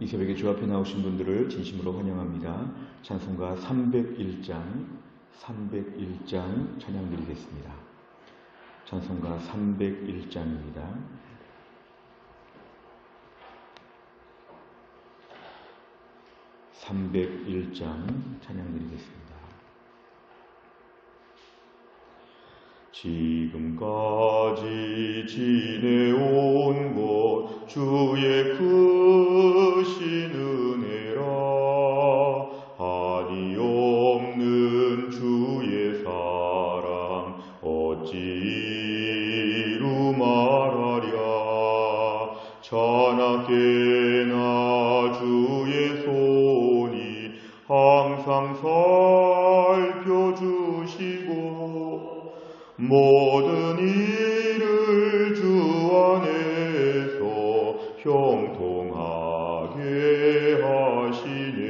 새벽에 주 앞에 나오신 분들을 진심으로 환영합니다. 찬송가 301장 찬양 드리겠습니다. 찬송가 301장입니다. 찬양 드리겠습니다. 지금까지 지내온 것 주의 크신 은혜라. 한이 없는 주의 사랑 어찌 이루 말하랴. 자나깨나 주의 손이 항상 살펴주시고 모든 일을 주 안에서 형통하게 하시네.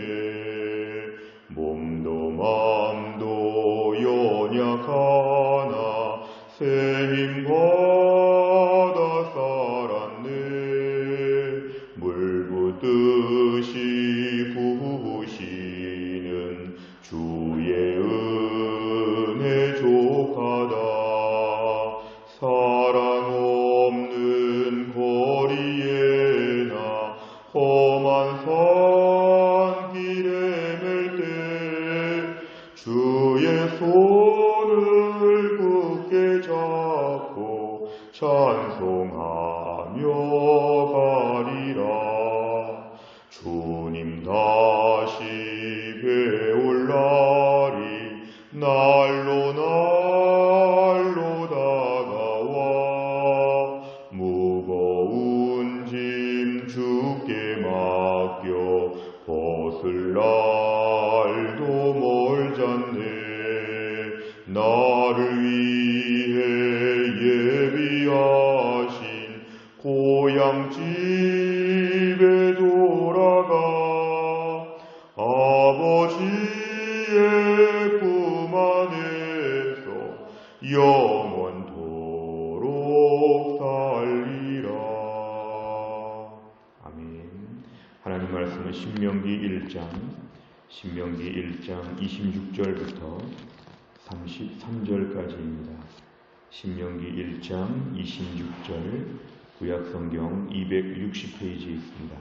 몸도 맘도 연약하나 새 힘 받아 살았네. 물 붓듯이 부으시는 주의 은혜 족하다. 사랑 없는 거리에나 험한 산 길에 맬 때 주의 손을 굳게 잡고 찬송하며 가리라. 주님 다시 배울 날이 날로 다가와. 무거운 짐 주께 맡겨 벗을 날도 멀잖네. 나를 위해 예비하신 고향 집에 돌아가 아버지의 품 안에서 영원토록 살리라. 아멘. 하나님 말씀은 신명기 1장 26절부터 33절까지입니다. 신명기 1장 26절 구약성경 260페이지에 있습니다.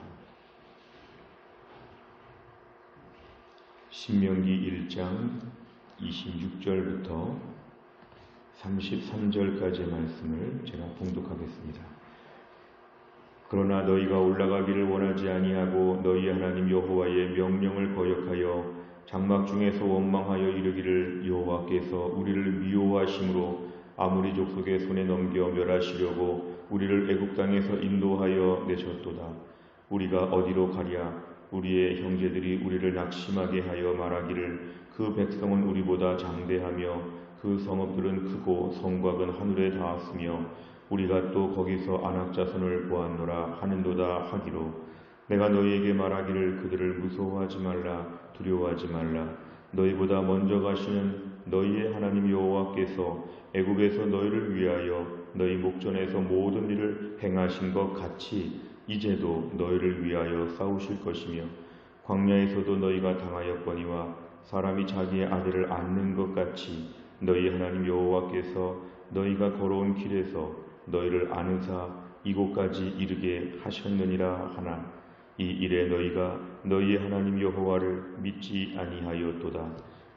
신명기 1장 26절부터 33절까지의 말씀을 제가 봉독하겠습니다. 그러나 너희가 올라가기를 원하지 아니하고 너희 하나님 여호와의 명령을 거역하여 장막 중에서 원망하여 이르기를 여호와께서 우리를 미워하심으로 아모리 족속의 손에 넘겨 멸하시려고 우리를 애굽 땅에서 인도하여 내셨도다. 우리가 어디로 가랴? 우리의 형제들이 우리를 낙심하게 하여 말하기를 그 백성은 우리보다 장대하며 그 성읍들은 크고 성곽은 하늘에 닿았으며 우리가 또 거기서 안악자손을 보았노라 하는도다 하기로 내가 너희에게 말하기를 그들을 무서워하지 말라 두려워하지 말라. 너희보다 먼저 가시는 너희의 하나님 여호와께서 애굽에서 너희를 위하여 너희 목전에서 모든 일을 행하신 것 같이 이제도 너희를 위하여 싸우실 것이며 광야에서도 너희가 당하였거니와 사람이 자기의 아들을 안는 것 같이 너희 하나님 여호와께서 너희가 걸어온 길에서 너희를 안으사 이곳까지 이르게 하셨느니라 하나 이 일에 너희가 너희의 하나님 여호와를 믿지 아니하였도다.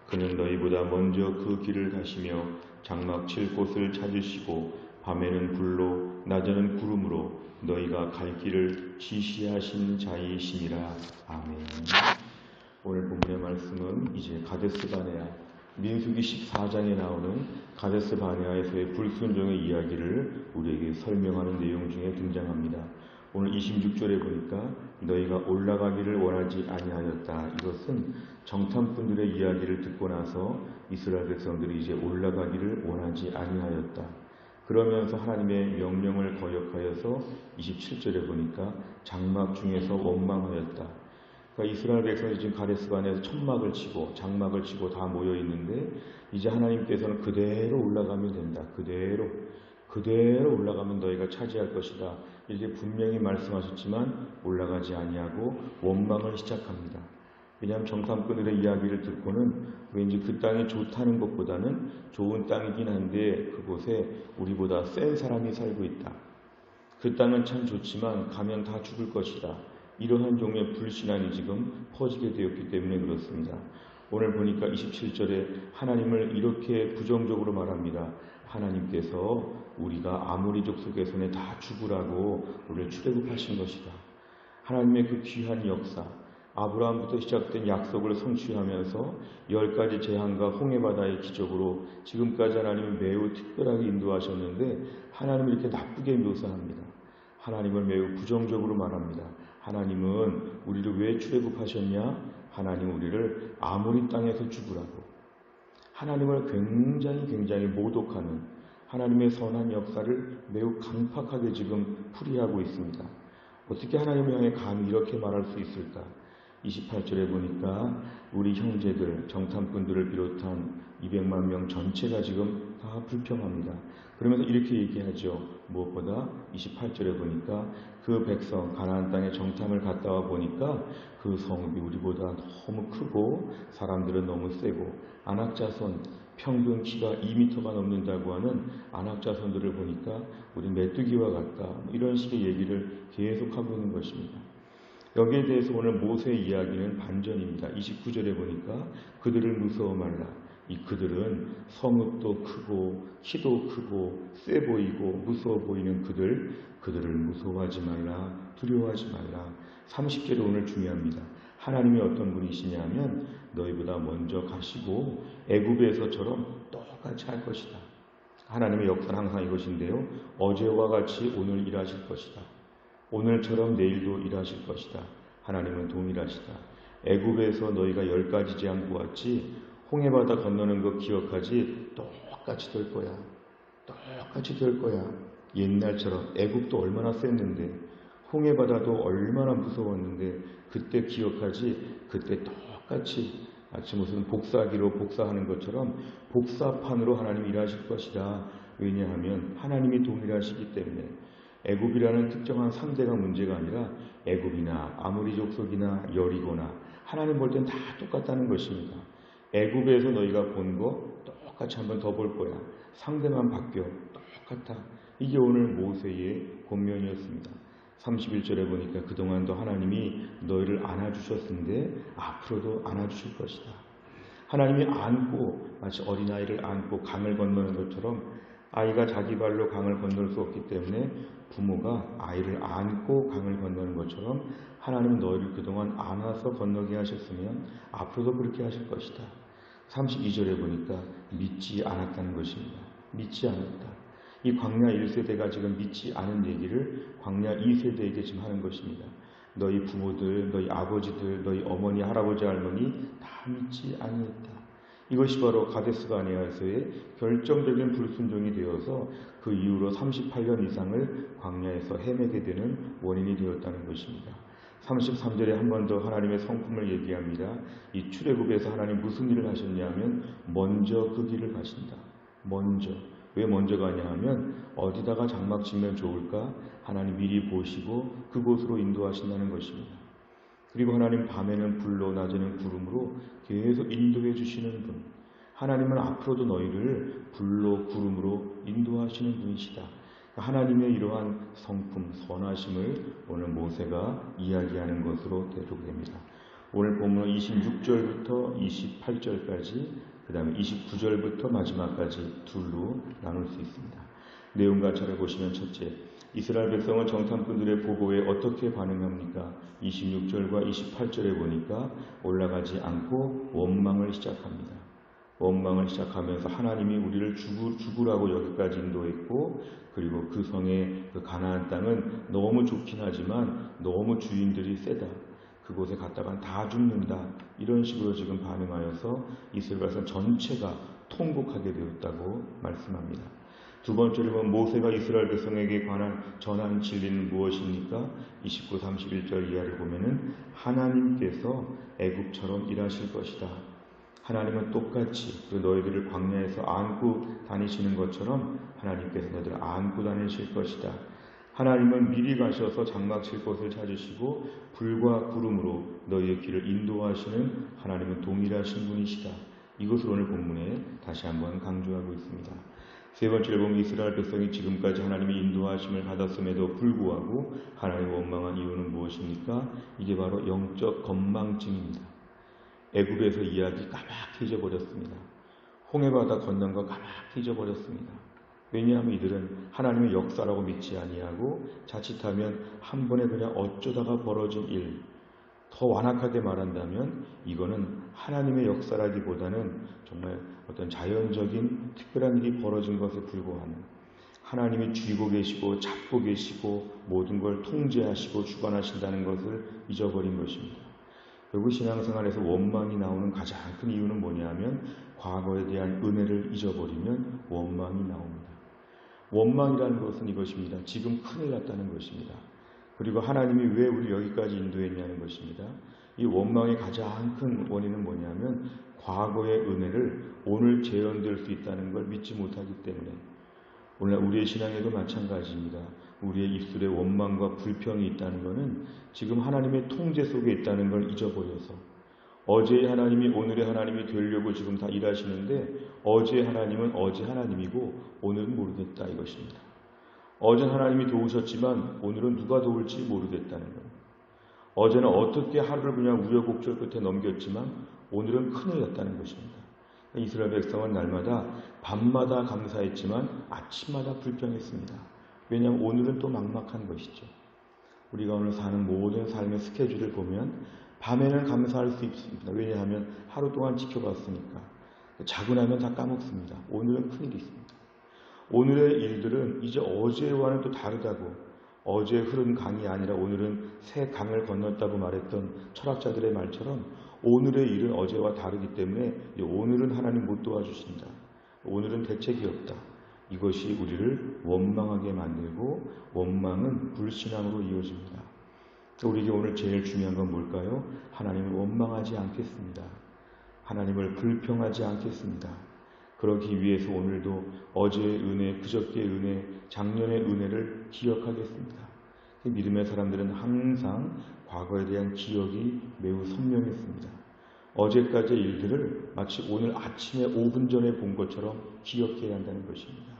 그는 너희보다 먼저 그 길을 가시며 장막 칠 곳을 찾으시고 밤에는 불로 낮에는 구름으로 너희가 갈 길을 지시하신 자이시니라. 아멘. 오늘 본문의 말씀은 이제 가데스바네아 민수기 14장에 나오는 가데스바네아에서의 불순종의 이야기를 우리에게 설명하는 내용 중에 등장합니다. 오늘 26절에 보니까 너희가 올라가기를 원하지 아니하였다. 이것은 정탐꾼들의 이야기를 듣고 나서 이스라엘 백성들이 이제 올라가기를 원하지 아니하였다. 그러면서 하나님의 명령을 거역하여서 27절에 보니까 장막 중에서 원망하였다. 그러니까 이스라엘 백성이 지금 가데스바네아에서 천막을 치고 장막을 치고 다 모여 있는데 이제 하나님께서는 그대로 올라가면 된다. 그대로 그대로 올라가면 너희가 차지할 것이다. 이렇게 분명히 말씀하셨지만 올라가지 아니하고 원망을 시작합니다. 왜냐하면 정탐꾼들의 이야기를 듣고는 왠지 그 땅이 좋다는 것보다는 좋은 땅이긴 한데 그곳에 우리보다 센 사람이 살고 있다. 그 땅은 참 좋지만 가면 다 죽을 것이다. 이러한 종의 불신앙이 지금 퍼지게 되었기 때문에 그렇습니다. 오늘 보니까 27절에 하나님을 이렇게 부정적으로 말합니다. 하나님께서 우리가 아모리족 속의 손에 다 죽으라고 우리를 출애굽하신 것이다. 하나님의 그 귀한 역사, 아브라함부터 시작된 약속을 성취하면서 10가지 재앙과 홍해바다의 기적으로 지금까지 하나님은 매우 특별하게 인도하셨는데 하나님을 이렇게 나쁘게 묘사합니다. 하나님을 매우 부정적으로 말합니다. 하나님은 우리를 왜 출애굽하셨냐? 하나님 우리를 아모리 땅에서 죽으라고. 하나님을 굉장히 모독하는 하나님의 선한 역사를 매우 강팍하게 지금 풀이하고 있습니다. 어떻게 하나님을 향해 감히 이렇게 말할 수 있을까? 28절에 보니까 우리 형제들, 정탐꾼들을 비롯한 200만 명 전체가 지금 다 불평합니다. 그러면서 이렇게 얘기하죠. 무엇보다 28절에 보니까 그 백성 가나안 땅에 정탐을 갔다 와 보니까 그 성읍이 우리보다 너무 크고 사람들은 너무 세고 안악자손 평균 키가 2m가 넘는다고 하는 안악자손들을 보니까 우리 메뚜기와 같다. 이런 식의 얘기를 계속하고 있는 것입니다. 여기에 대해서 오늘 모세의 이야기는 반전입니다. 29절에 보니까 그들을 무서워 말라. 이 그들은 성읍도 크고 키도 크고 세 보이고 무서워 보이는 그들을 무서워하지 말라. 두려워하지 말라. 30절이 오늘 중요합니다. 하나님이 어떤 분이시냐면 너희보다 먼저 가시고 애굽에서처럼 똑같이 할 것이다. 하나님의 역사는 항상 이것인데요. 어제와 같이 오늘 일하실 것이다. 오늘처럼 내일도 일하실 것이다. 하나님은 동일하시다. 애굽에서 너희가 10가지 재앙 보았지 홍해바다 건너는 거 기억하지? 똑같이 될 거야. 똑같이 될 거야. 옛날처럼 애굽도 얼마나 셌는데 홍해바다도 얼마나 무서웠는데 그때 기억하지? 그때 똑같이 마치 무슨 복사기로 복사하는 것처럼 복사판으로 하나님이 일하실 것이다. 왜냐하면 하나님이 동일하시기 때문에 애굽이라는 특정한 상대가 문제가 아니라 애굽이나 아모리 족속이나 여리고나 하나님 볼 땐 다 똑같다는 것입니다. 애굽에서 너희가 본 거 똑같이 한 번 더 볼 거야. 상대만 바뀌어. 똑같아. 이게 오늘 모세의 권면이었습니다. 31절에 보니까 그동안도 하나님이 너희를 안아주셨는데 앞으로도 안아주실 것이다. 하나님이 안고 마치 어린아이를 안고 강을 건너는 것처럼 아이가 자기 발로 강을 건널 수 없기 때문에 부모가 아이를 안고 강을 건너는 것처럼 하나님은 너희를 그동안 안아서 건너게 하셨으면 앞으로도 그렇게 하실 것이다. 32절에 보니까 믿지 않았다는 것입니다. 믿지 않았다. 이 광야 1세대가 지금 믿지 않은 얘기를 광야 2세대에게 지금 하는 것입니다. 너희 부모들, 너희 아버지들, 너희 어머니, 할아버지, 할머니 다 믿지 아니했다. 이것이 바로 가데스바네아에서의 결정적인 불순종이 되어서 그 이후로 38년 이상을 광야에서 헤매게 되는 원인이 되었다는 것입니다. 33절에 한 번 더 하나님의 성품을 얘기합니다. 이 출애굽에서 하나님 무슨 일을 하셨냐면 먼저 그 길을 가신다. 먼저. 왜 먼저 가냐 하면 어디다가 장막 짓면 좋을까? 하나님 미리 보시고 그곳으로 인도하신다는 것입니다. 그리고 하나님 밤에는 불로 낮에는 구름으로 계속 인도해 주시는 분. 하나님은 앞으로도 너희를 불로 구름으로 인도하시는 분이시다. 하나님의 이러한 성품, 선하심을 오늘 모세가 이야기하는 것으로 대조됩니다. 오늘 본문 26절부터 28절까지 그 다음에 29절부터 마지막까지 둘로 나눌 수 있습니다. 내용과 차를 보시면 첫째, 이스라엘 백성은 정탐꾼들의 보고에 어떻게 반응합니까? 26절과 28절에 보니까 올라가지 않고 원망을 시작합니다. 원망을 시작하면서 하나님이 우리를 죽으라고 여기까지 인도했고 그리고 그 성의 그 가나안 땅은 너무 좋긴 하지만 너무 주인들이 세다. 그곳에 갔다간 다 죽는다. 이런 식으로 지금 반응하여서 이스라엘 백성 전체가 통곡하게 되었다고 말씀합니다. 두 번째로 보면 모세가 이스라엘 백성에게 관한 전한 진리는 무엇입니까? 29, 31절 이하를 보면은 하나님께서 애굽처럼 일하실 것이다. 하나님은 똑같이 그 너희들을 광야에서 안고 다니시는 것처럼 하나님께서 너희들을 안고 다니실 것이다. 하나님은 미리 가셔서 장막 칠 곳을 찾으시고 불과 구름으로 너희의 길을 인도하시는 하나님은 동일하신 분이시다. 이것을 오늘 본문에 다시 한번 강조하고 있습니다. 세 번째로 보면 이스라엘 백성이 지금까지 하나님의 인도하심을 받았음에도 불구하고 하나님을 원망한 이유는 무엇입니까? 이게 바로 영적 건망증입니다. 애굽에서 이야기 까맣게 잊어버렸습니다. 홍해바다 건넌 거 까맣게 잊어버렸습니다. 왜냐하면 이들은 하나님의 역사라고 믿지 아니하고 자칫하면 한 번에 그냥 어쩌다가 벌어진 일, 더 완악하게 말한다면 이거는 하나님의 역사라기보다는 정말 어떤 자연적인 특별한 일이 벌어진 것에 불과하는, 하나님이 쥐고 계시고 잡고 계시고 모든 걸 통제하시고 주관하신다는 것을 잊어버린 것입니다. 결국 신앙생활에서 원망이 나오는 가장 큰 이유는 뭐냐면 과거에 대한 은혜를 잊어버리면 원망이 나옵니다. 원망이라는 것은 이것입니다. 지금 큰일 났다는 것입니다. 그리고 하나님이 왜 우리 여기까지 인도했냐는 것입니다. 이 원망의 가장 큰 원인은 뭐냐면 과거의 은혜를 오늘 재현될 수 있다는 걸 믿지 못하기 때문에. 오늘 우리의 신앙에도 마찬가지입니다. 우리의 입술에 원망과 불평이 있다는 것은 지금 하나님의 통제 속에 있다는 걸 잊어버려서 어제의 하나님이 오늘의 하나님이 되려고 지금 다 일하시는데 어제의 하나님은 어제 하나님이고 오늘은 모르겠다 이것입니다. 어제 하나님이 도우셨지만 오늘은 누가 도울지 모르겠다는 거예요. 어제는 어떻게 하루를 그냥 우여곡절 끝에 넘겼지만 오늘은 큰일 났다는 것입니다. 이스라엘 백성은 날마다 밤마다 감사했지만 아침마다 불평했습니다. 왜냐하면 오늘은 또 막막한 것이죠. 우리가 오늘 사는 모든 삶의 스케줄을 보면 밤에는 감사할 수 있습니다. 왜냐하면 하루 동안 지켜봤으니까. 자고 나면 다 까먹습니다. 오늘은 큰일이 있습니다. 오늘의 일들은 이제 어제와는 또 다르다고, 어제 흐른 강이 아니라 오늘은 새 강을 건넜다고 말했던 철학자들의 말처럼 오늘의 일은 어제와 다르기 때문에 오늘은 하나님 못 도와주신다. 오늘은 대책이 없다. 이것이 우리를 원망하게 만들고 원망은 불신앙으로 이어집니다. 우리에게 오늘 제일 중요한 건 뭘까요? 하나님을 원망하지 않겠습니다. 하나님을 불평하지 않겠습니다. 그러기 위해서 오늘도 어제의 은혜, 그저께의 은혜, 작년의 은혜를 기억하겠습니다. 믿음의 사람들은 항상 과거에 대한 기억이 매우 선명했습니다. 어제까지의 일들을 마치 오늘 아침에 5분 전에 본 것처럼 기억해야 한다는 것입니다.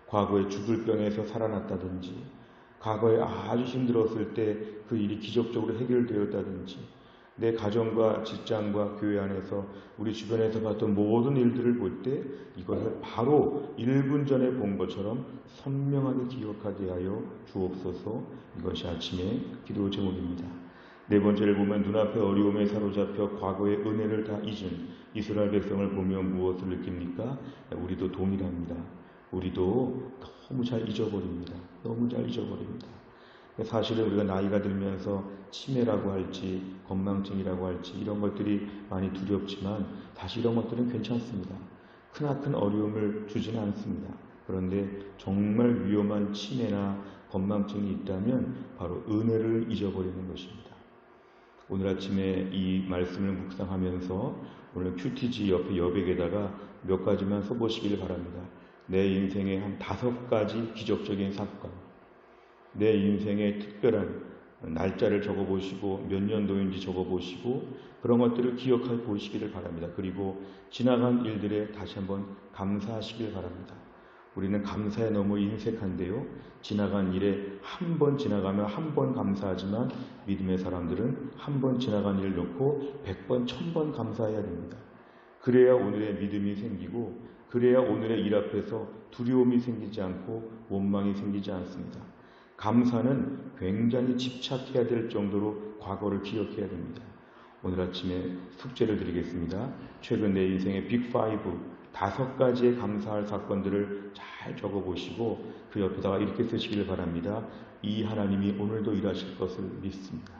과거에 죽을 병에서 살아났다든지, 과거에 아주 힘들었을 때 그 일이 기적적으로 해결되었다든지, 내 가정과 직장과 교회 안에서 우리 주변에서 봤던 모든 일들을 볼 때 이것을 바로 1분 전에 본 것처럼 선명하게 기억하게 하여 주옵소서. 이것이 아침의 기도 제목입니다. 네 번째를 보면 눈앞의 어려움에 사로잡혀 과거의 은혜를 다 잊은 이스라엘 백성을 보면 무엇을 느낍니까? 우리도 동일합니다. 우리도 너무 잘 잊어버립니다. 너무 잘 잊어버립니다. 사실은 우리가 나이가 들면서 치매라고 할지 건망증이라고 할지 이런 것들이 많이 두렵지만 사실 이런 것들은 괜찮습니다. 크나큰 어려움을 주지는 않습니다. 그런데 정말 위험한 치매나 건망증이 있다면 바로 은혜를 잊어버리는 것입니다. 오늘 아침에 이 말씀을 묵상하면서 오늘 큐티지 옆에 여백에다가 몇 가지만 써보시기를 바랍니다. 내 인생의 한 5가지 기적적인 사건, 내 인생의 특별한 날짜를 적어보시고 몇 년도인지 적어보시고 그런 것들을 기억해 보시기를 바랍니다. 그리고 지나간 일들에 다시 한번 감사하시길 바랍니다. 우리는 감사에 너무 인색한데요. 지나간 일에 한 번 지나가면 한 번 감사하지만 믿음의 사람들은 한 번 지나간 일을 놓고 100번, 1000번 감사해야 됩니다. 그래야 오늘의 믿음이 생기고 그래야 오늘의 일 앞에서 두려움이 생기지 않고 원망이 생기지 않습니다. 감사는 굉장히 집착해야 될 정도로 과거를 기억해야 됩니다. 오늘 아침에 숙제를 드리겠습니다. 최근 내 인생의 빅5 5가지의 감사할 사건들을 잘 적어보시고 그 옆에다가 이렇게 쓰시기를 바랍니다. 이 하나님이 오늘도 일하실 것을 믿습니다.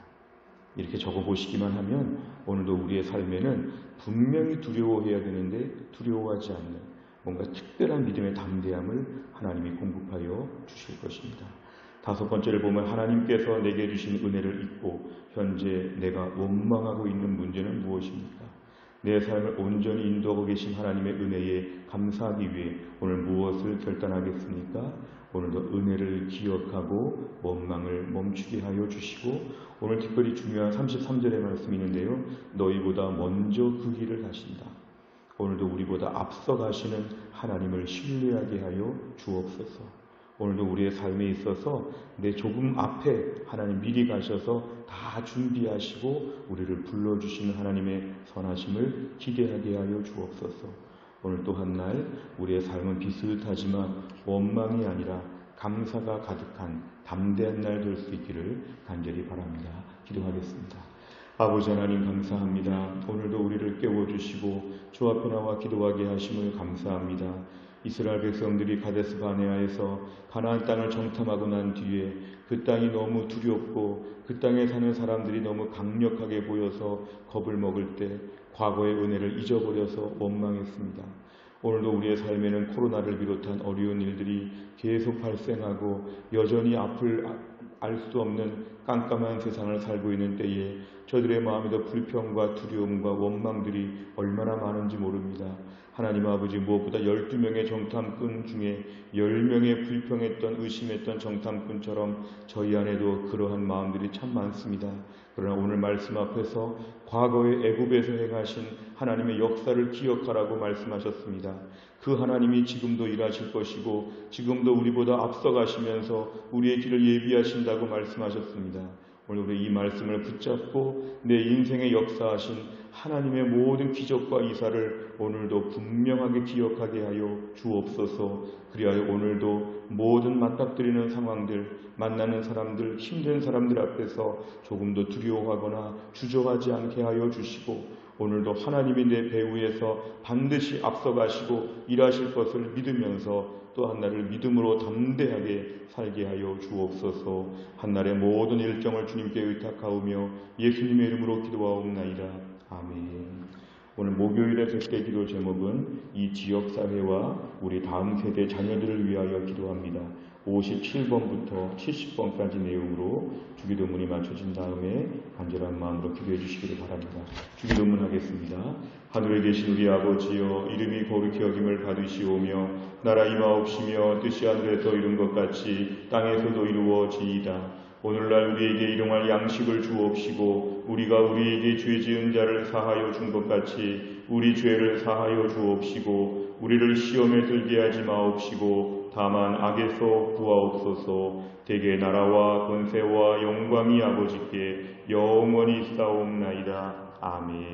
이렇게 적어보시기만 하면 오늘도 우리의 삶에는 분명히 두려워해야 되는데 두려워하지 않는 뭔가 특별한 믿음의 담대함을 하나님이 공급하여 주실 것입니다. 5번째를 보면 하나님께서 내게 주신 은혜를 잊고 현재 내가 원망하고 있는 문제는 무엇입니까? 내 삶을 온전히 인도하고 계신 하나님의 은혜에 감사하기 위해 오늘 무엇을 결단하겠습니까? 오늘도 은혜를 기억하고 원망을 멈추게 하여 주시고, 오늘 특별히 중요한 33절의 말씀이 있는데요. 너희보다 먼저 그 길을 가신다. 오늘도 우리보다 앞서 가시는 하나님을 신뢰하게 하여 주옵소서. 오늘도 우리의 삶에 있어서 내 조금 앞에 하나님 미리 가셔서 다 준비하시고 우리를 불러주시는 하나님의 선하심을 기대하게 하여 주옵소서. 오늘 또 한 날 우리의 삶은 비슷하지만 원망이 아니라 감사가 가득한 담대한 날 될 수 있기를 간절히 바랍니다. 기도하겠습니다. 아버지 하나님 감사합니다. 오늘도 우리를 깨워주시고 주 앞에 나와 기도하게 하심을 감사합니다. 이스라엘 백성들이 가데스 바네아에서 가나안 땅을 정탐하고 난 뒤에 그 땅이 너무 두렵고 그 땅에 사는 사람들이 너무 강력하게 보여서 겁을 먹을 때 과거의 은혜를 잊어버려서 원망했습니다. 오늘도 우리의 삶에는 코로나를 비롯한 어려운 일들이 계속 발생하고 여전히 앞을 알 수 없는 깜깜한 세상을 살고 있는 때에 저들의 마음에도 불평과 두려움과 원망들이 얼마나 많은지 모릅니다. 하나님 아버지, 무엇보다 12명의 정탐꾼 중에 10명의 불평했던 의심했던 정탐꾼처럼 저희 안에도 그러한 마음들이 참 많습니다. 그러나 오늘 말씀 앞에서 과거의 애굽에서 행하신 하나님의 역사를 기억하라고 말씀하셨습니다. 그 하나님이 지금도 일하실 것이고 지금도 우리보다 앞서가시면서 우리의 길을 예비하신다고 말씀하셨습니다. 오늘 우리 이 말씀을 붙잡고 내 인생의 역사하신 하나님의 모든 기적과 이사를 오늘도 분명하게 기억하게 하여 주옵소서. 그리하여 오늘도 모든 맞닥뜨리는 상황들, 만나는 사람들, 힘든 사람들 앞에서 조금도 두려워하거나 주저하지 않게 하여 주시고, 오늘도 하나님이 내 배후에서 반드시 앞서가시고 일하실 것을 믿으면서 또 한날을 믿음으로 담대하게 살게 하여 주옵소서. 한날의 모든 일정을 주님께 의탁하오며 예수님의 이름으로 기도하옵나이다. 아멘. 오늘 목요일의 100개 기도 제목은 이 지역사회와 우리 다음 세대 자녀들을 위하여 기도합니다. 57번부터 70번까지 내용으로 주기도문이 맞춰진 다음에 간절한 마음으로 기도해 주시기를 바랍니다. 주기도문 하겠습니다. 하늘에 계신 우리 아버지여, 이름이 거룩히 여김을 받으시오며 나라 임하옵시며 뜻이 하늘에서 이룬 것 같이 땅에서도 이루어지이다. 오늘날 우리에게 일용할 양식을 주옵시고 우리가 우리에게 죄 지은 자를 사하여 준 것 같이 우리 죄를 사하여 주옵시고 우리를 시험에 들게 하지 마옵시고 다만 악에서 구하옵소서. 대개 나라와 권세와 영광이 아버지께 영원히 있사옵나이다. 아멘.